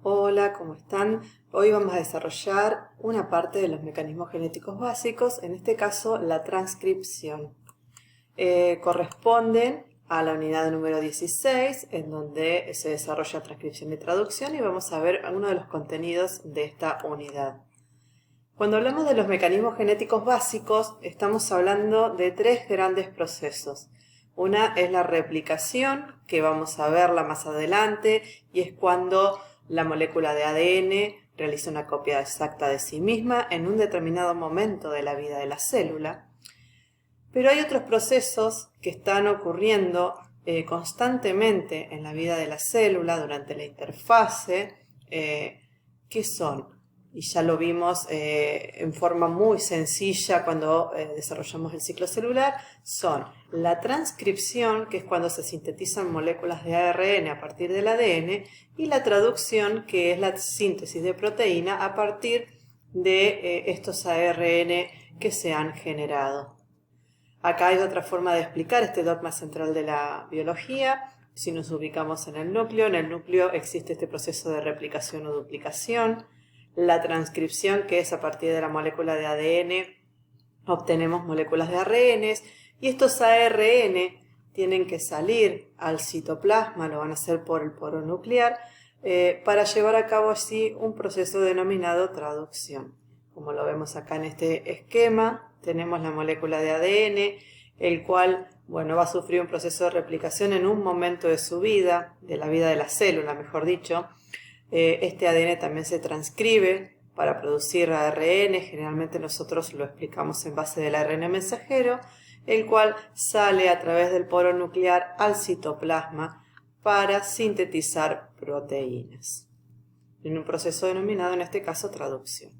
Hola, ¿cómo están? Hoy vamos a desarrollar una parte de los mecanismos genéticos básicos, en este caso la transcripción. Corresponden a la unidad número 16, en donde se desarrolla transcripción y traducción, y vamos a ver algunos de los contenidos de esta unidad. Cuando hablamos de los mecanismos genéticos básicos, estamos hablando de tres grandes procesos. Una es la replicación, que vamos a verla más adelante, y es cuando la molécula de ADN realiza una copia exacta de sí misma en un determinado momento de la vida de la célula. Pero hay otros procesos que están ocurriendo constantemente en la vida de la célula durante la interfase, que son, y ya lo vimos en forma muy sencilla cuando desarrollamos el ciclo celular, son la transcripción, que es cuando se sintetizan moléculas de ARN a partir del ADN, y la traducción, que es la síntesis de proteína a partir de estos ARN que se han generado. Acá hay otra forma de explicar este dogma central de la biología. Si nos ubicamos en el núcleo existe este proceso de replicación o duplicación. La transcripción, que es a partir de la molécula de ADN, obtenemos moléculas de ARN, y estos ARN tienen que salir al citoplasma, lo van a hacer por el poro nuclear, para llevar a cabo así un proceso denominado traducción. Como lo vemos acá en este esquema, tenemos la molécula de ADN, el cual, va a sufrir un proceso de replicación en un momento de su vida, de la vida de la célula, mejor dicho. Este ADN también se transcribe para producir ARN, generalmente nosotros lo explicamos en base del ARN mensajero, el cual sale a través del poro nuclear al citoplasma para sintetizar proteínas, en un proceso denominado en este caso traducción.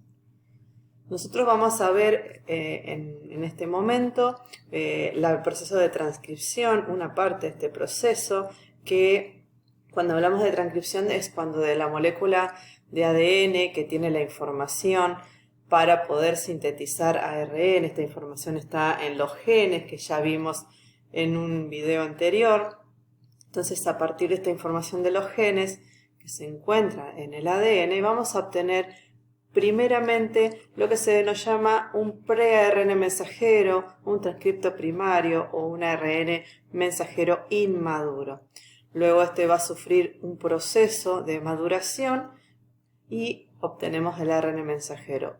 Nosotros vamos a ver en este momento el proceso de transcripción, una parte de este proceso, que cuando hablamos de transcripción es cuando de la molécula de ADN que tiene la información para poder sintetizar ARN, esta información está en los genes que ya vimos en un video anterior. Entonces, a partir de esta información de los genes que se encuentra en el ADN, vamos a obtener primeramente lo que se nos llama un pre-ARN mensajero, un transcripto primario o un ARN mensajero inmaduro. Luego este va a sufrir un proceso de maduración y obtenemos el ARN mensajero,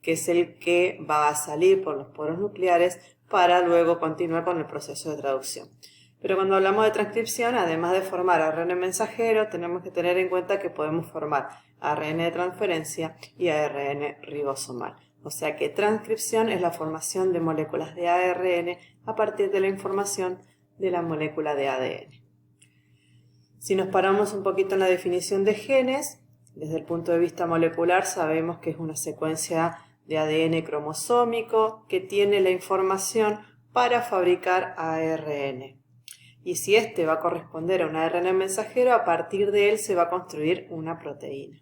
que es el que va a salir por los poros nucleares para luego continuar con el proceso de traducción. Pero cuando hablamos de transcripción, además de formar ARN mensajero, tenemos que tener en cuenta que podemos formar ARN de transferencia y ARN ribosomal. O sea que transcripción es la formación de moléculas de ARN a partir de la información de la molécula de ADN. Si nos paramos un poquito en la definición de genes, desde el punto de vista molecular sabemos que es una secuencia de ADN cromosómico que tiene la información para fabricar ARN. Y si este va a corresponder a un ARN mensajero, a partir de él se va a construir una proteína.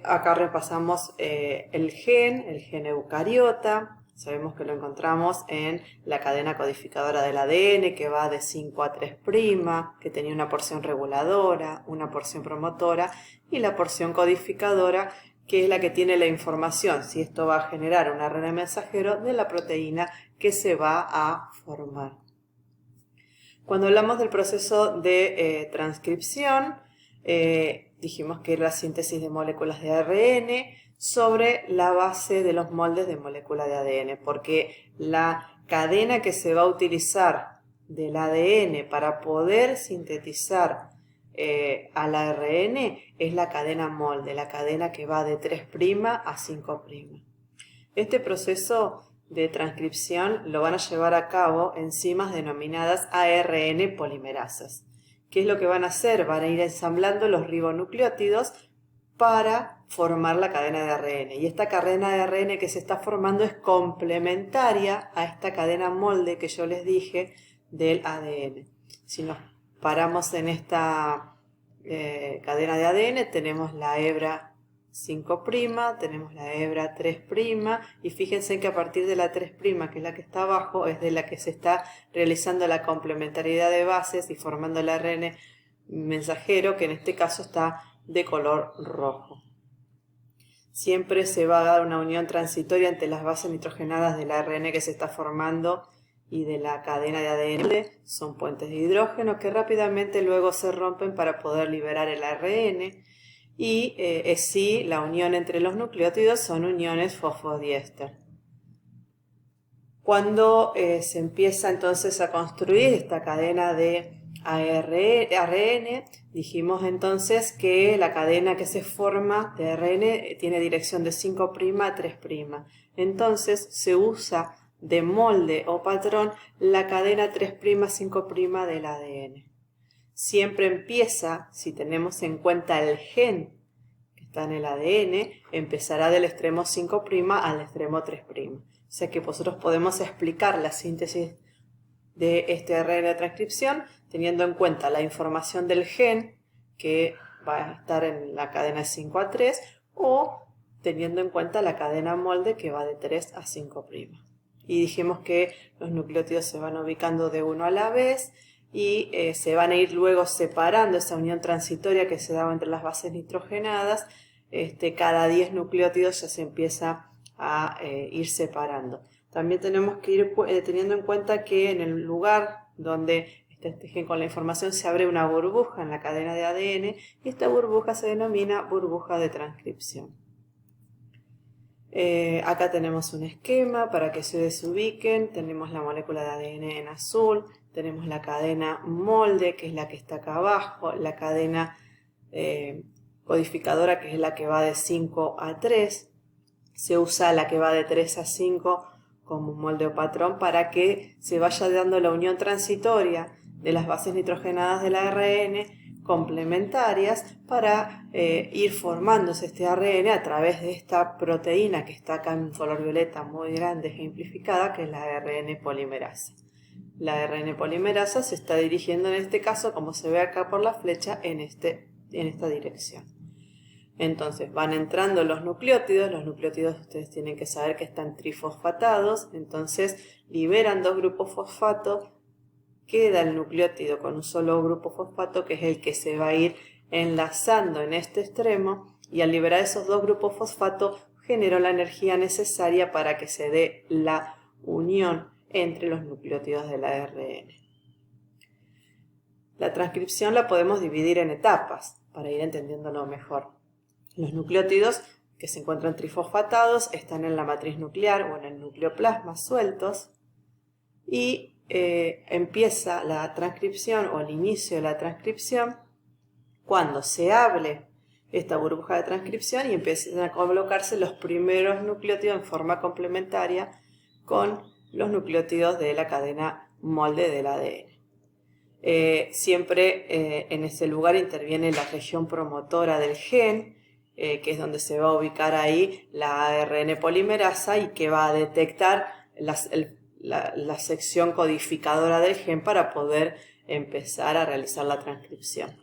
Acá repasamos el gen eucariota. Sabemos que lo encontramos en la cadena codificadora del ADN, que va de 5 a 3', que tenía una porción reguladora, una porción promotora y la porción codificadora, que es la que tiene la información, si esto va a generar un ARN mensajero de la proteína que se va a formar. Cuando hablamos del proceso de transcripción, dijimos que era la síntesis de moléculas de ARN sobre la base de los moldes de molécula de ADN, porque la cadena que se va a utilizar del ADN para poder sintetizar al ARN es la cadena molde, la cadena que va de 3' a 5'. Este proceso de transcripción lo van a llevar a cabo enzimas denominadas ARN polimerasas. ¿Qué es lo que van a hacer? Van a ir ensamblando los ribonucleótidos para formar la cadena de ARN. Y esta cadena de ARN que se está formando es complementaria a esta cadena molde que yo les dije del ADN. Si nos paramos en esta cadena de ADN, tenemos la hebra 5', tenemos la hebra 3', y fíjense que a partir de la 3', que es la que está abajo, es de la que se está realizando la complementariedad de bases y formando el ARN mensajero, que en este caso está de color rojo. Siempre se va a dar una unión transitoria entre las bases nitrogenadas del ARN que se está formando y de la cadena de ADN. Son puentes de hidrógeno que rápidamente luego se rompen para poder liberar el ARN. Y sí, la unión entre los nucleótidos son uniones fosfodiéster. Cuando se empieza entonces a construir esta cadena de ARN, dijimos entonces que la cadena que se forma de ARN tiene dirección de 5' a 3'. Entonces se usa de molde o patrón la cadena 3', 5' del ADN. Siempre empieza, si tenemos en cuenta el gen que está en el ADN, empezará del extremo 5' al extremo 3'. O sea que nosotros podemos explicar la síntesis de este ARN de transcripción teniendo en cuenta la información del gen que va a estar en la cadena 5 a 3 o teniendo en cuenta la cadena molde que va de 3 a 5'. Y dijimos que los nucleótidos se van ubicando de uno a la vez y se van a ir luego separando esa unión transitoria que se daba entre las bases nitrogenadas. Cada 10 nucleótidos ya se empieza a ir separando. También tenemos que ir teniendo en cuenta que en el lugar donde está este gen con la información se abre una burbuja en la cadena de ADN y esta burbuja se denomina burbuja de transcripción. Acá tenemos un esquema para que se desubiquen. Tenemos la molécula de ADN en azul, tenemos la cadena molde, que es la que está acá abajo, la cadena codificadora, que es la que va de 5 a 3. Se usa la que va de 3 a 5 como un molde o patrón para que se vaya dando la unión transitoria de las bases nitrogenadas del ARN complementarias para ir formándose este ARN a través de esta proteína que está acá en color violeta muy grande, ejemplificada, que es la ARN polimerasa. La ARN polimerasa se está dirigiendo en este caso, como se ve acá por la flecha, en esta dirección. Entonces van entrando los nucleótidos ustedes tienen que saber que están trifosfatados, entonces liberan 2 grupos fosfato, queda el nucleótido con un solo grupo fosfato que es el que se va a ir enlazando en este extremo y al liberar esos 2 grupos fosfato generó la energía necesaria para que se dé la unión entre los nucleótidos del ARN. La transcripción la podemos dividir en etapas para ir entendiéndolo mejor. Los nucleótidos que se encuentran trifosfatados están en la matriz nuclear o en el nucleoplasma sueltos y empieza la transcripción o el inicio de la transcripción cuando se abre esta burbuja de transcripción y empiezan a colocarse los primeros nucleótidos en forma complementaria con los nucleótidos de la cadena molde del ADN. Siempre en ese lugar interviene la región promotora del gen, que es donde se va a ubicar ahí la ARN polimerasa y que va a detectar la sección codificadora del gen para poder empezar a realizar la transcripción.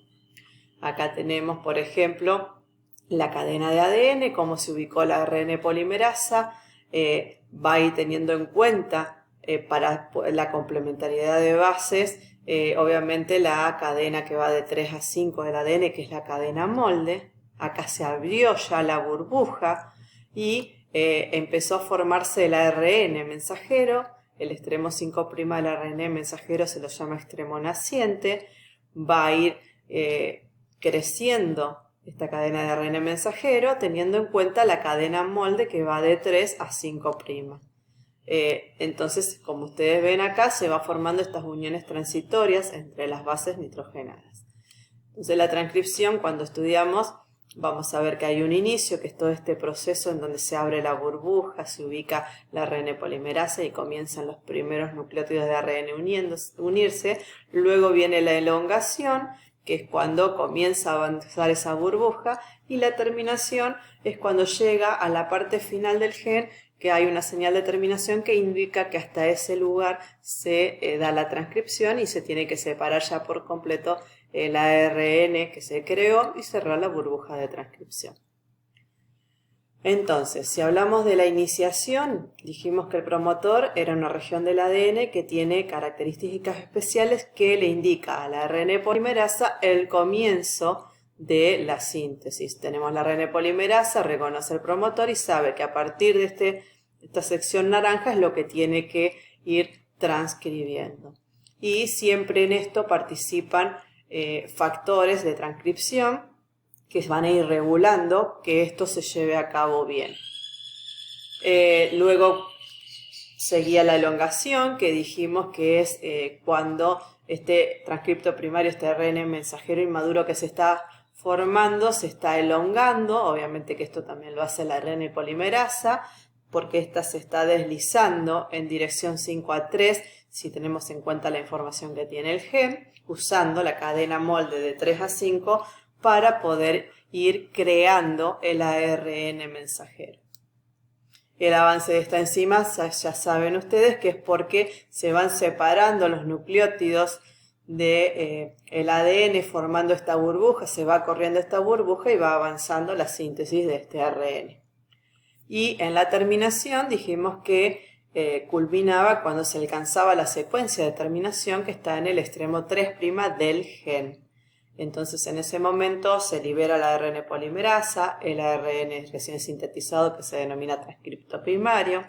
Acá tenemos, por ejemplo, la cadena de ADN, cómo se ubicó la ARN polimerasa, va a ir teniendo en cuenta para la complementariedad de bases, obviamente la cadena que va de 3 a 5 del ADN, que es la cadena molde. Acá se abrió ya la burbuja y empezó a formarse el ARN mensajero. El extremo 5' del ARN mensajero se lo llama extremo naciente. Va a ir creciendo esta cadena de ARN mensajero teniendo en cuenta la cadena molde que va de 3 a 5'. Entonces, como ustedes ven acá, se va formando estas uniones transitorias entre las bases nitrogenadas. Entonces, la transcripción, cuando estudiamos, vamos a ver que hay un inicio, que es todo este proceso en donde se abre la burbuja, se ubica la ARN polimerasa y comienzan los primeros nucleótidos de ARN unirse. Luego viene la elongación, que es cuando comienza a avanzar esa burbuja, y la terminación es cuando llega a la parte final del gen, que hay una señal de terminación que indica que hasta ese lugar se da la transcripción y se tiene que separar ya por completo el ARN que se creó y cerrar la burbuja de transcripción. Entonces, si hablamos de la iniciación, dijimos que el promotor era una región del ADN que tiene características especiales que le indica a la ARN polimerasa el comienzo de la síntesis. Tenemos la ARN polimerasa, reconoce el promotor y sabe que a partir de esta sección naranja es lo que tiene que ir transcribiendo. Y siempre en esto participan factores de transcripción que van a ir regulando que esto se lleve a cabo bien. Luego seguía la elongación, que dijimos que es cuando este transcripto primario, este ARN mensajero inmaduro que se está formando, se está elongando. Obviamente que esto también lo hace la ARN polimerasa, porque esta se está deslizando en dirección 5'3", si tenemos en cuenta la información que tiene el gen, usando la cadena molde de 3 a 5 para poder ir creando el ARN mensajero. El avance de esta enzima ya saben ustedes que es porque se van separando los nucleótidos del ADN formando esta burbuja, se va corriendo esta burbuja y va avanzando la síntesis de este ARN. Y en la terminación dijimos que culminaba cuando se alcanzaba la secuencia de terminación que está en el extremo 3' del gen. Entonces en ese momento se libera la ARN polimerasa, el ARN recién sintetizado que se denomina transcripto primario.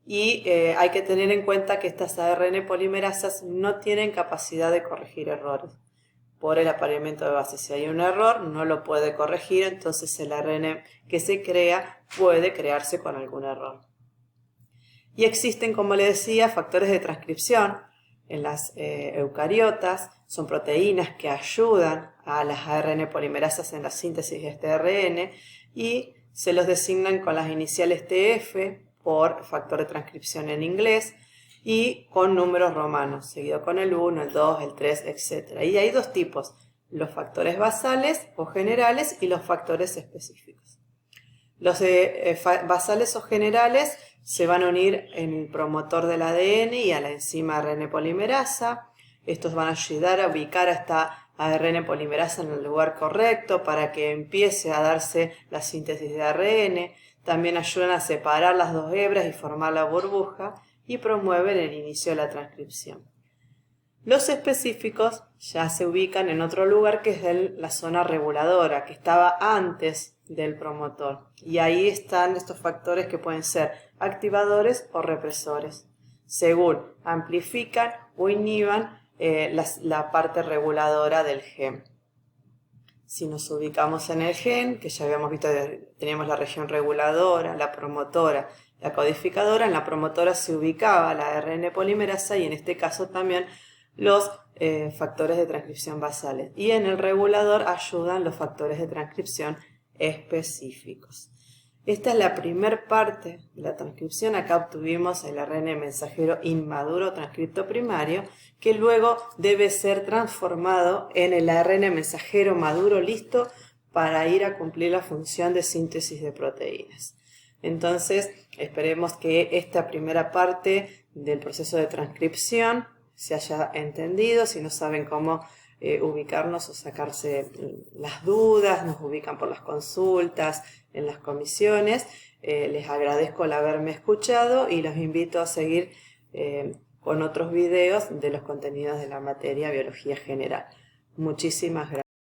Y hay que tener en cuenta que estas ARN polimerasas no tienen capacidad de corregir errores por el apareamiento de base. Si hay un error, no lo puede corregir, entonces el ARN que se crea puede crearse con algún error. Y existen, como les decía, factores de transcripción en las eucariotas. Son proteínas que ayudan a las ARN polimerasas en la síntesis de este ARN y se los designan con las iniciales TF por factor de transcripción en inglés y con números romanos, seguido con el 1, el 2, el 3, etc. Y hay dos tipos, los factores basales o generales y los factores específicos. Los basales o generales se van a unir en el promotor del ADN y a la enzima ARN polimerasa. Estos van a ayudar a ubicar a esta ARN polimerasa en el lugar correcto para que empiece a darse la síntesis de ARN. También ayudan a separar las dos hebras y formar la burbuja y promueven el inicio de la transcripción. Los específicos ya se ubican en otro lugar que es la zona reguladora, que estaba antes del promotor. Y ahí están estos factores que pueden ser activadores o represores, según amplifican o inhiban la parte reguladora del gen. Si nos ubicamos en el gen, que ya habíamos visto, teníamos la región reguladora, la promotora, la codificadora. En la promotora se ubicaba la ARN polimerasa y en este caso también los factores de transcripción basales. Y en el regulador ayudan los factores de transcripción específicos. Esta es la primera parte de la transcripción. Acá obtuvimos el ARN mensajero inmaduro transcripto primario, que luego debe ser transformado en el ARN mensajero maduro listo para ir a cumplir la función de síntesis de proteínas. Entonces, esperemos que esta primera parte del proceso de transcripción se haya entendido. Si no saben cómo ubicarnos o sacarse las dudas, nos ubican por las consultas, en las comisiones. Les agradezco el haberme escuchado y los invito a seguir con otros videos de los contenidos de la materia Biología General. Muchísimas gracias.